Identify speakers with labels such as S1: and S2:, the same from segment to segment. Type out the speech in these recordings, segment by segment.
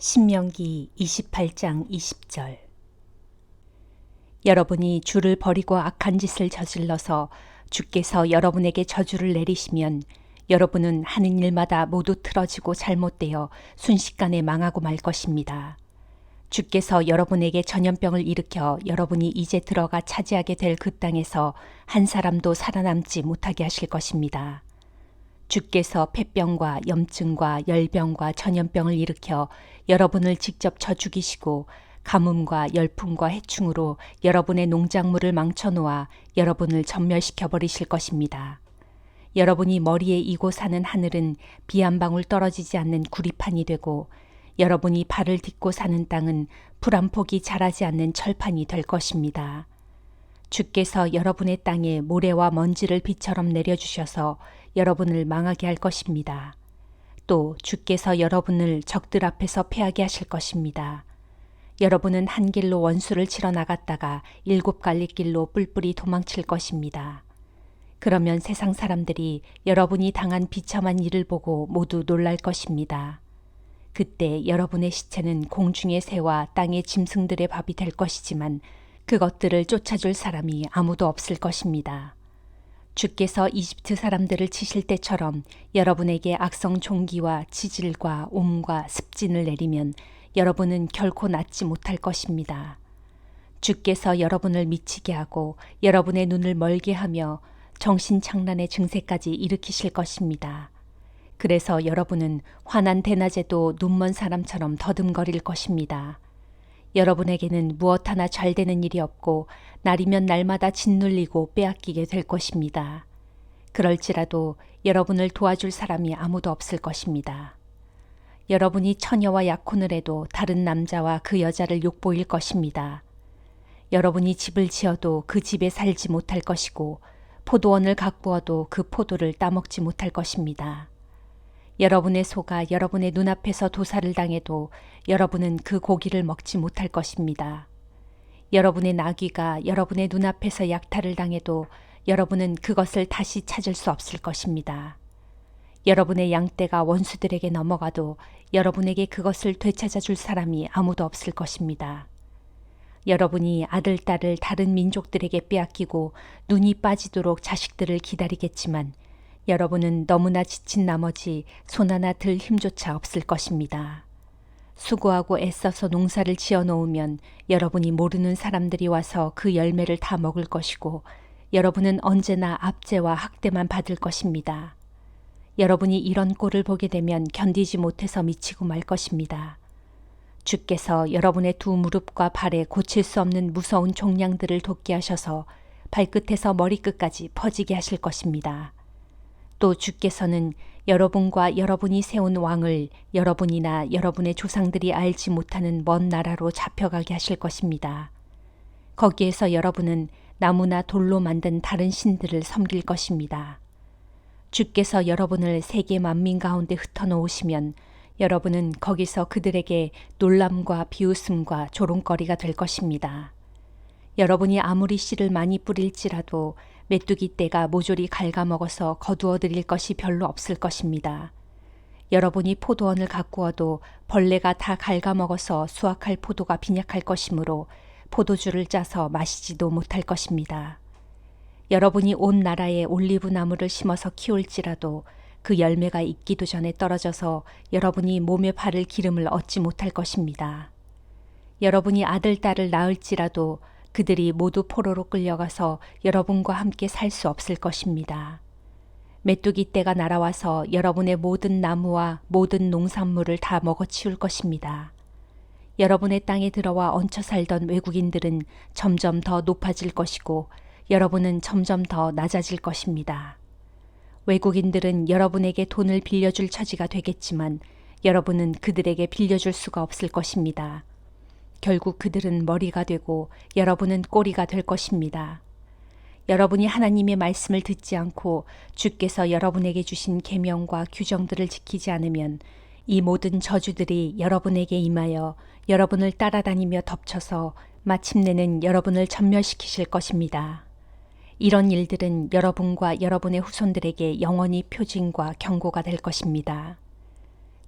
S1: 신명기 28장 20절. 여러분이 주를 버리고 악한 짓을 저질러서 주께서 여러분에게 저주를 내리시면 여러분은 하는 일마다 모두 틀어지고 잘못되어 순식간에 망하고 말 것입니다. 주께서 여러분에게 전염병을 일으켜 여러분이 이제 들어가 차지하게 될 그 땅에서 한 사람도 살아남지 못하게 하실 것입니다. 주께서 폐병과 염증과 열병과 전염병을 일으켜 여러분을 직접 쳐 죽이시고 가뭄과 열풍과 해충으로 여러분의 농작물을 망쳐놓아 여러분을 전멸시켜 버리실 것입니다. 여러분이 머리에 이고 사는 하늘은 비 한 방울 떨어지지 않는 구리판이 되고 여러분이 발을 딛고 사는 땅은 풀 한 폭이 자라지 않는 철판이 될 것입니다. 주께서 여러분의 땅에 모래와 먼지를 비처럼 내려주셔서 여러분을 망하게 할 것입니다. 또 주께서 여러분을 적들 앞에서 패하게 하실 것입니다. 여러분은 한 길로 원수를 치러 나갔다가 7갈래길로 뿔뿔이 도망칠 것입니다. 그러면 세상 사람들이 여러분이 당한 비참한 일을 보고 모두 놀랄 것입니다. 그때 여러분의 시체는 공중의 새와 땅의 짐승들의 밥이 될 것이지만 그것들을 쫓아줄 사람이 아무도 없을 것입니다. 주께서 이집트 사람들을 치실 때처럼 여러분에게 악성 종기와 치질과 옴과 습진을 내리면 여러분은 결코 낫지 못할 것입니다. 주께서 여러분을 미치게 하고 여러분의 눈을 멀게 하며 정신착란의 증세까지 일으키실 것입니다. 그래서 여러분은 환한 대낮에도 눈먼 사람처럼 더듬거릴 것입니다. 여러분에게는 무엇 하나 잘 되는 일이 없고 날이면 날마다 짓눌리고 빼앗기게 될 것입니다. 그럴지라도 여러분을 도와줄 사람이 아무도 없을 것입니다. 여러분이 처녀와 약혼을 해도 다른 남자와 그 여자를 욕보일 것입니다. 여러분이 집을 지어도 그 집에 살지 못할 것이고 포도원을 가꾸어도 그 포도를 따먹지 못할 것입니다. 여러분의 소가 여러분의 눈앞에서 도살을 당해도 여러분은 그 고기를 먹지 못할 것입니다. 여러분의 나귀가 여러분의 눈앞에서 약탈을 당해도 여러분은 그것을 다시 찾을 수 없을 것입니다. 여러분의 양떼가 원수들에게 넘어가도 여러분에게 그것을 되찾아 줄 사람이 아무도 없을 것입니다. 여러분이 아들, 딸을 다른 민족들에게 빼앗기고 눈이 빠지도록 자식들을 기다리겠지만 여러분은 너무나 지친 나머지 손 하나 들 힘조차 없을 것입니다. 수고하고 애써서 농사를 지어 놓으면 여러분이 모르는 사람들이 와서 그 열매를 다 먹을 것이고 여러분은 언제나 압제와 학대만 받을 것입니다. 여러분이 이런 꼴을 보게 되면 견디지 못해서 미치고 말 것입니다. 주께서 여러분의 두 무릎과 발에 고칠 수 없는 무서운 종양들을 돋게 하셔서 발끝에서 머리끝까지 퍼지게 하실 것입니다. 또 주께서는 여러분과 여러분이 세운 왕을 여러분이나 여러분의 조상들이 알지 못하는 먼 나라로 잡혀가게 하실 것입니다. 거기에서 여러분은 나무나 돌로 만든 다른 신들을 섬길 것입니다. 주께서 여러분을 세계 만민 가운데 흩어놓으시면 여러분은 거기서 그들에게 놀람과 비웃음과 조롱거리가 될 것입니다. 여러분이 아무리 씨를 많이 뿌릴지라도 메뚜기 떼가 모조리 갉아먹어서 거두어 드릴 것이 별로 없을 것입니다. 여러분이 포도원을 가꾸어도 벌레가 다 갉아먹어서 수확할 포도가 빈약할 것이므로 포도주를 짜서 마시지도 못할 것입니다. 여러분이 온 나라에 올리브 나무를 심어서 키울지라도 그 열매가 익기도 전에 떨어져서 여러분이 몸에 바를 기름을 얻지 못할 것입니다. 여러분이 아들, 딸을 낳을지라도 그들이 모두 포로로 끌려가서 여러분과 함께 살 수 없을 것입니다. 메뚜기 떼가 날아와서 여러분의 모든 나무와 모든 농산물을 다 먹어치울 것입니다. 여러분의 땅에 들어와 얹혀 살던 외국인들은 점점 더 높아질 것이고 여러분은 점점 더 낮아질 것입니다. 외국인들은 여러분에게 돈을 빌려줄 처지가 되겠지만 여러분은 그들에게 빌려줄 수가 없을 것입니다. 결국 그들은 머리가 되고 여러분은 꼬리가 될 것입니다. 여러분이 하나님의 말씀을 듣지 않고 주께서 여러분에게 주신 계명과 규정들을 지키지 않으면 이 모든 저주들이 여러분에게 임하여 여러분을 따라다니며 덮쳐서 마침내는 여러분을 전멸시키실 것입니다. 이런 일들은 여러분과 여러분의 후손들에게 영원히 표징과 경고가 될 것입니다.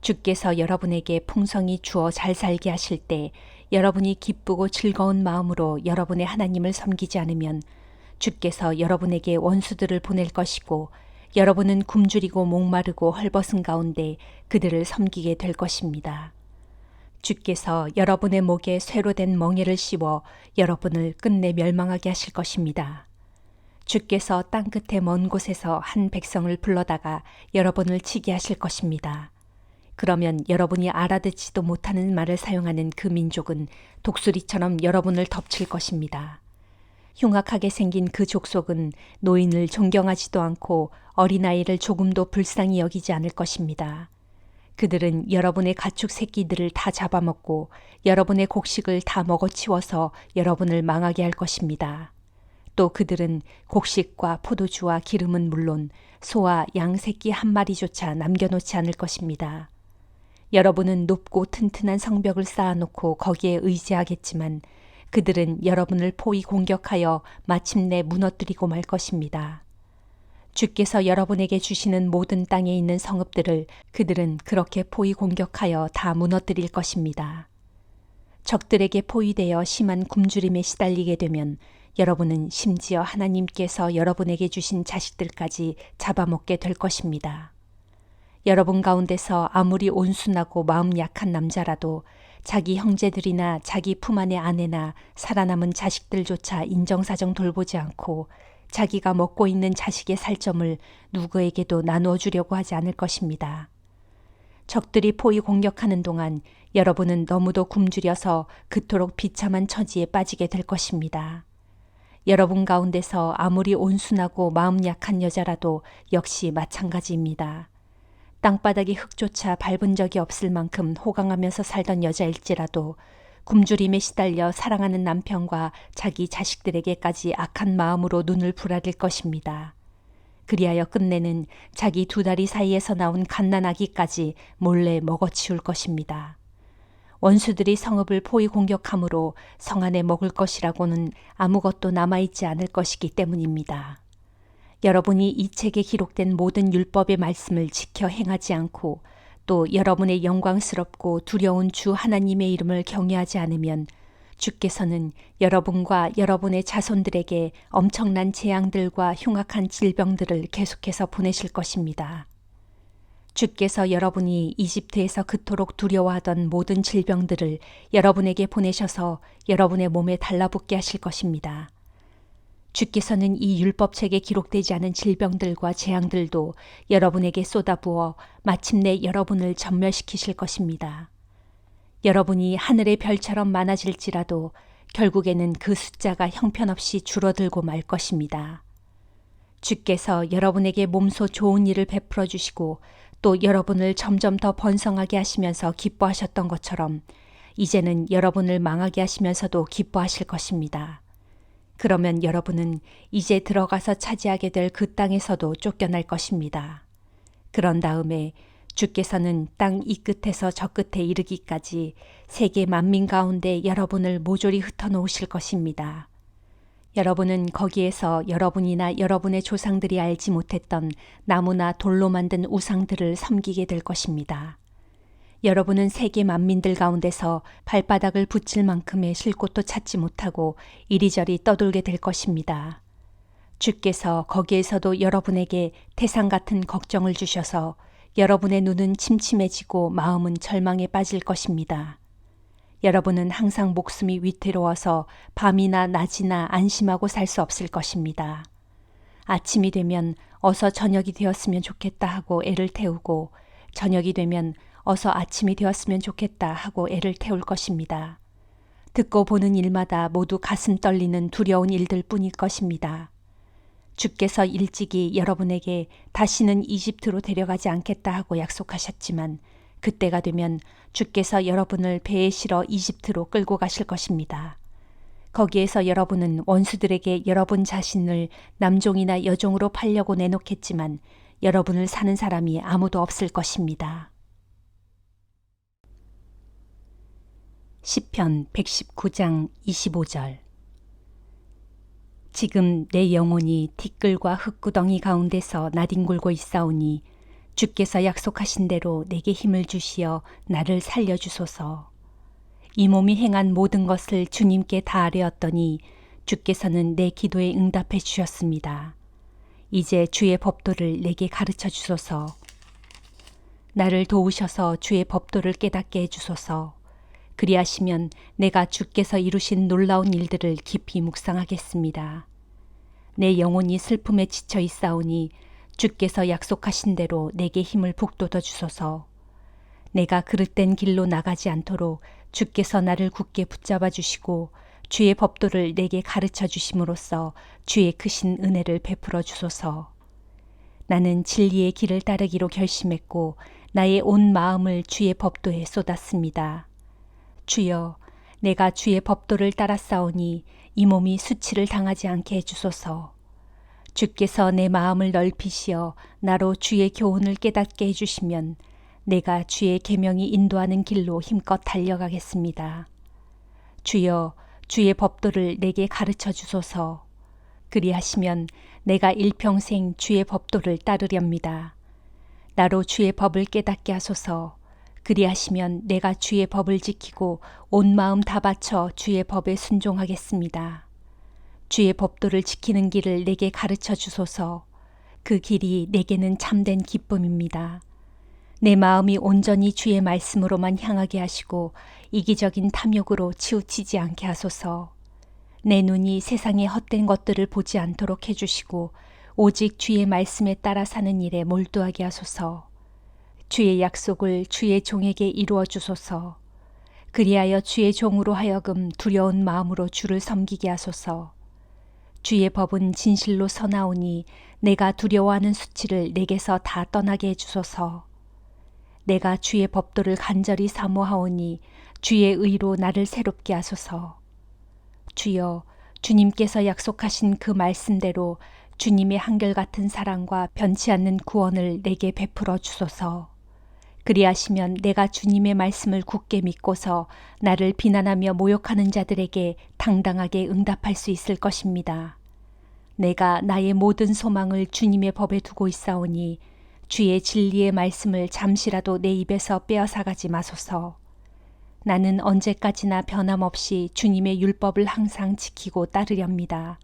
S1: 주께서 여러분에게 풍성히 주어 잘 살게 하실 때 여러분이 기쁘고 즐거운 마음으로 여러분의 하나님을 섬기지 않으면 주께서 여러분에게 원수들을 보낼 것이고 여러분은 굶주리고 목마르고 헐벗은 가운데 그들을 섬기게 될 것입니다. 주께서 여러분의 목에 쇠로 된 멍에를 씌워 여러분을 끝내 멸망하게 하실 것입니다. 주께서 땅끝의 먼 곳에서 한 백성을 불러다가 여러분을 치게 하실 것입니다. 그러면 여러분이 알아듣지도 못하는 말을 사용하는 그 민족은 독수리처럼 여러분을 덮칠 것입니다. 흉악하게 생긴 그 족속은 노인을 존경하지도 않고 어린아이를 조금도 불쌍히 여기지 않을 것입니다. 그들은 여러분의 가축 새끼들을 다 잡아먹고 여러분의 곡식을 다 먹어치워서 여러분을 망하게 할 것입니다. 또 그들은 곡식과 포도주와 기름은 물론 소와 양 새끼 한 마리조차 남겨놓지 않을 것입니다. 여러분은 높고 튼튼한 성벽을 쌓아놓고 거기에 의지하겠지만 그들은 여러분을 포위 공격하여 마침내 무너뜨리고 말 것입니다. 주께서 여러분에게 주시는 모든 땅에 있는 성읍들을 그들은 그렇게 포위 공격하여 다 무너뜨릴 것입니다. 적들에게 포위되어 심한 굶주림에 시달리게 되면 여러분은 심지어 하나님께서 여러분에게 주신 자식들까지 잡아먹게 될 것입니다. 여러분 가운데서 아무리 온순하고 마음 약한 남자라도 자기 형제들이나 자기 품 안의 아내나 살아남은 자식들조차 인정사정 돌보지 않고 자기가 먹고 있는 자식의 살점을 누구에게도 나누어 주려고 하지 않을 것입니다. 적들이 포위 공격하는 동안 여러분은 너무도 굶주려서 그토록 비참한 처지에 빠지게 될 것입니다. 여러분 가운데서 아무리 온순하고 마음 약한 여자라도 역시 마찬가지입니다. 땅바닥이 흙조차 밟은 적이 없을 만큼 호강하면서 살던 여자일지라도 굶주림에 시달려 사랑하는 남편과 자기 자식들에게까지 악한 마음으로 눈을 부라릴 것입니다. 그리하여 끝내는 자기 두 다리 사이에서 나온 갓난아기까지 몰래 먹어치울 것입니다. 원수들이 성읍을 포위 공격함으로 성 안에 먹을 것이라고는 아무것도 남아있지 않을 것이기 때문입니다. 여러분이 이 책에 기록된 모든 율법의 말씀을 지켜 행하지 않고 또 여러분의 영광스럽고 두려운 주 하나님의 이름을 경외하지 않으면 주께서는 여러분과 여러분의 자손들에게 엄청난 재앙들과 흉악한 질병들을 계속해서 보내실 것입니다. 주께서 여러분이 이집트에서 그토록 두려워하던 모든 질병들을 여러분에게 보내셔서 여러분의 몸에 달라붙게 하실 것입니다. 주께서는 이 율법책에 기록되지 않은 질병들과 재앙들도 여러분에게 쏟아부어 마침내 여러분을 전멸시키실 것입니다. 여러분이 하늘의 별처럼 많아질지라도 결국에는 그 숫자가 형편없이 줄어들고 말 것입니다. 주께서 여러분에게 몸소 좋은 일을 베풀어 주시고 또 여러분을 점점 더 번성하게 하시면서 기뻐하셨던 것처럼 이제는 여러분을 망하게 하시면서도 기뻐하실 것입니다. 그러면 여러분은 이제 들어가서 차지하게 될 그 땅에서도 쫓겨날 것입니다. 그런 다음에 주께서는 땅 이 끝에서 저 끝에 이르기까지 세계 만민 가운데 여러분을 모조리 흩어놓으실 것입니다. 여러분은 거기에서 여러분이나 여러분의 조상들이 알지 못했던 나무나 돌로 만든 우상들을 섬기게 될 것입니다. 여러분은 세계 만민들 가운데서 발바닥을 붙일 만큼의 쉴 곳도 찾지 못하고 이리저리 떠돌게 될 것입니다. 주께서 거기에서도 여러분에게 태산 같은 걱정을 주셔서 여러분의 눈은 침침해지고 마음은 절망에 빠질 것입니다. 여러분은 항상 목숨이 위태로워서 밤이나 낮이나 안심하고 살 수 없을 것입니다. 아침이 되면 어서 저녁이 되었으면 좋겠다 하고 애를 태우고 저녁이 되면 어서 아침이 되었으면 좋겠다 하고 애를 태울 것입니다. 듣고 보는 일마다 모두 가슴 떨리는 두려운 일들 뿐일 것입니다. 주께서 일찍이 여러분에게 다시는 이집트로 데려가지 않겠다 하고 약속하셨지만 그때가 되면 주께서 여러분을 배에 실어 이집트로 끌고 가실 것입니다. 거기에서 여러분은 원수들에게 여러분 자신을 남종이나 여종으로 팔려고 내놓겠지만 여러분을 사는 사람이 아무도 없을 것입니다. 시편 119장 25절. 지금 내 영혼이 티끌과 흙구덩이 가운데서 나뒹굴고 있사오니 주께서 약속하신 대로 내게 힘을 주시어 나를 살려주소서. 이 몸이 행한 모든 것을 주님께 다 아뢰었더니 주께서는 내 기도에 응답해 주셨습니다. 이제 주의 법도를 내게 가르쳐 주소서. 나를 도우셔서 주의 법도를 깨닫게 해주소서. 그리하시면 내가 주께서 이루신 놀라운 일들을 깊이 묵상하겠습니다. 내 영혼이 슬픔에 지쳐 있사오니 주께서 약속하신 대로 내게 힘을 북돋아 주소서. 내가 그릇된 길로 나가지 않도록 주께서 나를 굳게 붙잡아 주시고 주의 법도를 내게 가르쳐 주심으로써 주의 크신 은혜를 베풀어 주소서. 나는 진리의 길을 따르기로 결심했고 나의 온 마음을 주의 법도에 쏟았습니다. 주여, 내가 주의 법도를 따랐사오니 이 몸이 수치를 당하지 않게 해주소서. 주께서 내 마음을 넓히시어 나로 주의 교훈을 깨닫게 해주시면 내가 주의 계명이 인도하는 길로 힘껏 달려가겠습니다. 주여, 주의 법도를 내게 가르쳐 주소서. 그리하시면 내가 일평생 주의 법도를 따르렵니다. 나로 주의 법을 깨닫게 하소서. 그리하시면 내가 주의 법을 지키고 온 마음 다 바쳐 주의 법에 순종하겠습니다. 주의 법도를 지키는 길을 내게 가르쳐 주소서. 그 길이 내게는 참된 기쁨입니다. 내 마음이 온전히 주의 말씀으로만 향하게 하시고 이기적인 탐욕으로 치우치지 않게 하소서. 내 눈이 세상의 헛된 것들을 보지 않도록 해주시고 오직 주의 말씀에 따라 사는 일에 몰두하게 하소서. 주의 약속을 주의 종에게 이루어 주소서. 그리하여 주의 종으로 하여금 두려운 마음으로 주를 섬기게 하소서. 주의 법은 진실로 서나오니 내가 두려워하는 수치를 내게서 다 떠나게 해주소서. 내가 주의 법도를 간절히 사모하오니 주의 의로 나를 새롭게 하소서. 주여, 주님께서 약속하신 그 말씀대로 주님의 한결같은 사랑과 변치 않는 구원을 내게 베풀어 주소서. 그리하시면 내가 주님의 말씀을 굳게 믿고서 나를 비난하며 모욕하는 자들에게 당당하게 응답할 수 있을 것입니다. 내가 나의 모든 소망을 주님의 법에 두고 있사오니 주의 진리의 말씀을 잠시라도 내 입에서 빼앗아가지 마소서. 나는 언제까지나 변함없이 주님의 율법을 항상 지키고 따르렵니다.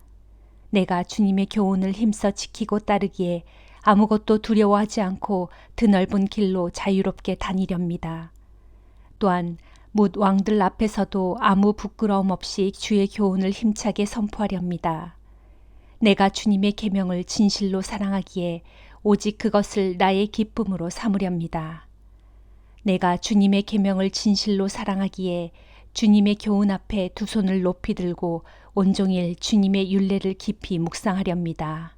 S1: 내가 주님의 교훈을 힘써 지키고 따르기에 아무것도 두려워하지 않고 드넓은 길로 자유롭게 다니렵니다. 또한 뭇 왕들 앞에서도 아무 부끄러움 없이 주의 교훈을 힘차게 선포하렵니다. 내가 주님의 계명을 진실로 사랑하기에 오직 그것을 나의 기쁨으로 삼으렵니다. 내가 주님의 계명을 진실로 사랑하기에 주님의 교훈 앞에 두 손을 높이 들고 온종일 주님의 율례를 깊이 묵상하렵니다.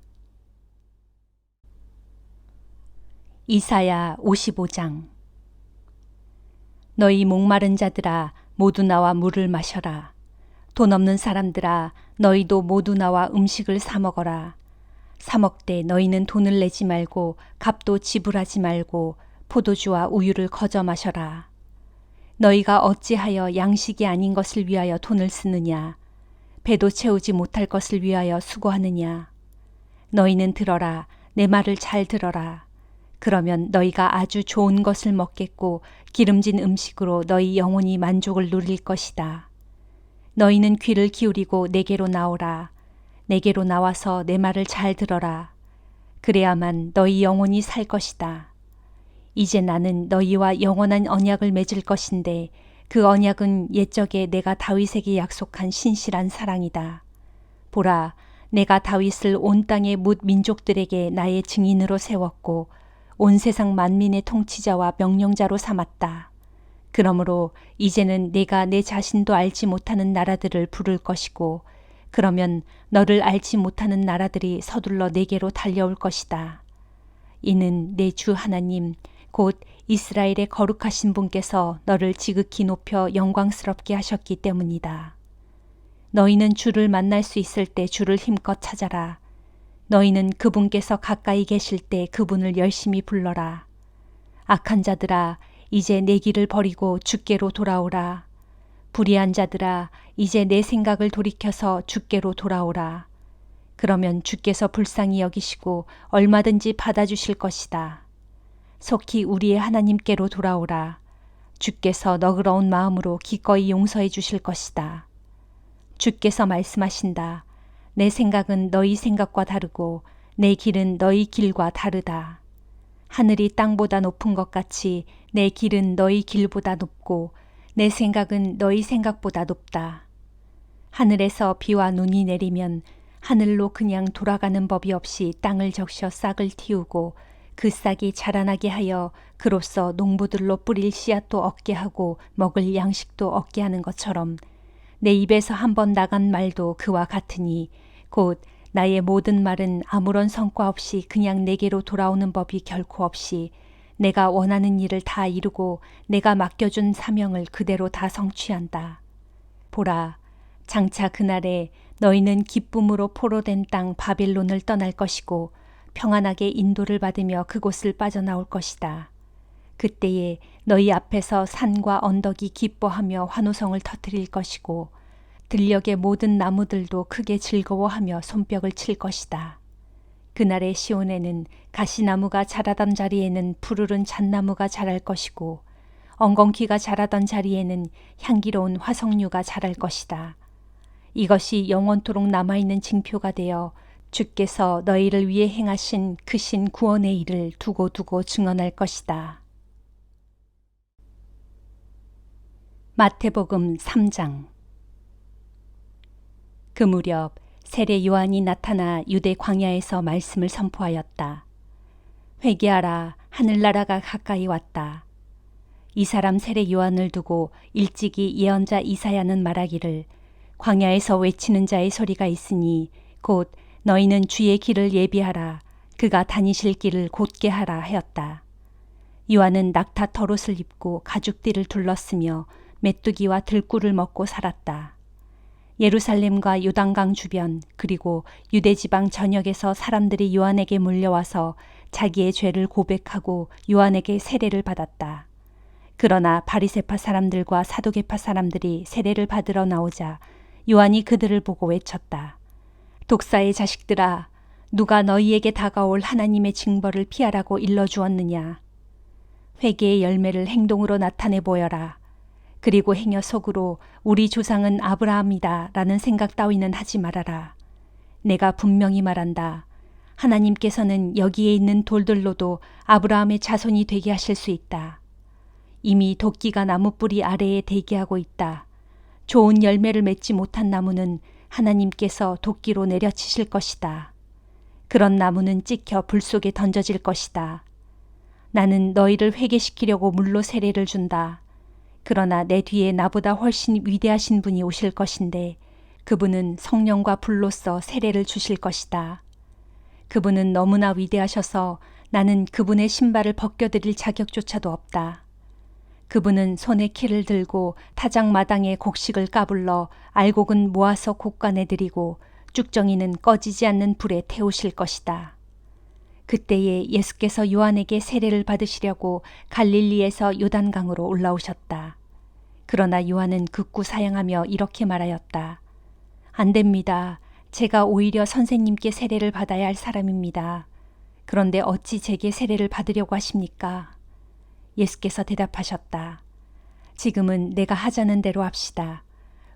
S1: 이사야 55장. 너희 목마른 자들아 모두 나와 물을 마셔라. 돈 없는 사람들아 너희도 모두 나와 음식을 사 먹어라. 사 먹되 너희는 돈을 내지 말고 값도 지불하지 말고 포도주와 우유를 거저 마셔라. 너희가 어찌하여 양식이 아닌 것을 위하여 돈을 쓰느냐. 배도 채우지 못할 것을 위하여 수고하느냐. 너희는 들어라. 내 말을 잘 들어라. 그러면 너희가 아주 좋은 것을 먹겠고 기름진 음식으로 너희 영혼이 만족을 누릴 것이다. 너희는 귀를 기울이고 내게로 나오라. 내게로 나와서 내 말을 잘 들어라. 그래야만 너희 영혼이 살 것이다. 이제 나는 너희와 영원한 언약을 맺을 것인데 그 언약은 옛적에 내가 다윗에게 약속한 신실한 사랑이다. 보라, 내가 다윗을 온 땅의 뭇 민족들에게 나의 증인으로 세웠고 온 세상 만민의 통치자와 명령자로 삼았다. 그러므로 이제는 내가 내 자신도 알지 못하는 나라들을 부를 것이고 그러면 너를 알지 못하는 나라들이 서둘러 내게로 달려올 것이다. 이는 내 주 하나님 곧 이스라엘의 거룩하신 분께서 너를 지극히 높여 영광스럽게 하셨기 때문이다. 너희는 주를 만날 수 있을 때 주를 힘껏 찾아라. 너희는 그분께서 가까이 계실 때 그분을 열심히 불러라. 악한 자들아 이제 내 길을 버리고 주께로 돌아오라. 불의한 자들아 이제 내 생각을 돌이켜서 주께로 돌아오라. 그러면 주께서 불쌍히 여기시고 얼마든지 받아주실 것이다. 속히 우리의 하나님께로 돌아오라. 주께서 너그러운 마음으로 기꺼이 용서해 주실 것이다. 주께서 말씀하신다. 내 생각은 너희 생각과 다르고 내 길은 너희 길과 다르다. 하늘이 땅보다 높은 것 같이 내 길은 너희 길보다 높고 내 생각은 너희 생각보다 높다. 하늘에서 비와 눈이 내리면 하늘로 그냥 돌아가는 법이 없이 땅을 적셔 싹을 틔우고 그 싹이 자라나게 하여 그로써 농부들로 뿌릴 씨앗도 얻게 하고 먹을 양식도 얻게 하는 것처럼 내 입에서 한번 나간 말도 그와 같으니 곧 나의 모든 말은 아무런 성과 없이 그냥 내게로 돌아오는 법이 결코 없이 내가 원하는 일을 다 이루고 내가 맡겨준 사명을 그대로 다 성취한다. 보라, 장차 그날에 너희는 기쁨으로 포로된 땅 바벨론을 떠날 것이고 평안하게 인도를 받으며 그곳을 빠져나올 것이다. 그때에 너희 앞에서 산과 언덕이 기뻐하며 환호성을 터뜨릴 것이고 들녘의 모든 나무들도 크게 즐거워하며 손뼉을 칠 것이다. 그날의 시온에는 가시나무가 자라던 자리에는 푸르른 잣나무가 자랄 것이고 엉겅퀴가 자라던 자리에는 향기로운 화석류가 자랄 것이다. 이것이 영원토록 남아있는 징표가 되어 주께서 너희를 위해 행하신 크신 구원의 일을 두고두고 증언할 것이다. 마태복음 3장. 그 무렵 세례 요한이 나타나 유대 광야에서 말씀을 선포하였다. 회개하라, 하늘나라가 가까이 왔다. 이 사람 세례 요한을 두고 일찍이 예언자 이사야는 말하기를 광야에서 외치는 자의 소리가 있으니 곧 너희는 주의 길을 예비하라, 그가 다니실 길을 곧게 하라 하였다. 요한은 낙타 털옷을 입고 가죽띠를 둘렀으며 메뚜기와 들꿀을 먹고 살았다. 예루살렘과 요단강 주변 그리고 유대 지방 전역에서 사람들이 요한에게 몰려와서 자기의 죄를 고백하고 요한에게 세례를 받았다. 그러나 바리새파 사람들과 사두개파 사람들이 세례를 받으러 나오자 요한이 그들을 보고 외쳤다. 독사의 자식들아, 누가 너희에게 다가올 하나님의 징벌을 피하라고 일러주었느냐. 회개의 열매를 행동으로 나타내 보여라. 그리고 행여 속으로 우리 조상은 아브라함이다 라는 생각 따위는 하지 말아라. 내가 분명히 말한다. 하나님께서는 여기에 있는 돌들로도 아브라함의 자손이 되게 하실 수 있다. 이미 도끼가 나무 뿌리 아래에 대기하고 있다. 좋은 열매를 맺지 못한 나무는 하나님께서 도끼로 내려치실 것이다. 그런 나무는 찍혀 불 속에 던져질 것이다. 나는 너희를 회개시키려고 물로 세례를 준다. 그러나 내 뒤에 나보다 훨씬 위대하신 분이 오실 것인데 그분은 성령과 불로써 세례를 주실 것이다. 그분은 너무나 위대하셔서 나는 그분의 신발을 벗겨드릴 자격조차도 없다. 그분은 손에 키를 들고 타작마당에 곡식을 까불러 알곡은 모아서 곡간에 들이고 쭉정이는 꺼지지 않는 불에 태우실 것이다. 그때에 예수께서 요한에게 세례를 받으시려고 갈릴리에서 요단강으로 올라오셨다. 그러나 요한은 극구 사양하며 이렇게 말하였다. 안 됩니다. 제가 오히려 선생님께 세례를 받아야 할 사람입니다. 그런데 어찌 제게 세례를 받으려고 하십니까? 예수께서 대답하셨다. 지금은 내가 하자는 대로 합시다.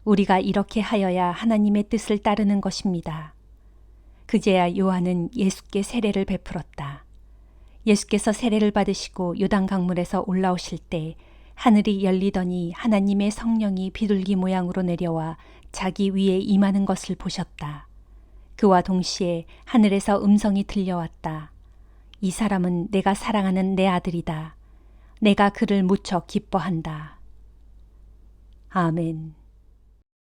S1: 우리가 이렇게 하여야 하나님의 뜻을 따르는 것입니다. 그제야 요한은 예수께 세례를 베풀었다. 예수께서 세례를 받으시고 요단 강물에서 올라오실 때 하늘이 열리더니 하나님의 성령이 비둘기 모양으로 내려와 자기 위에 임하는 것을 보셨다. 그와 동시에 하늘에서 음성이 들려왔다. 이 사람은 내가 사랑하는 내 아들이다. 내가 그를 무척 기뻐한다. 아멘.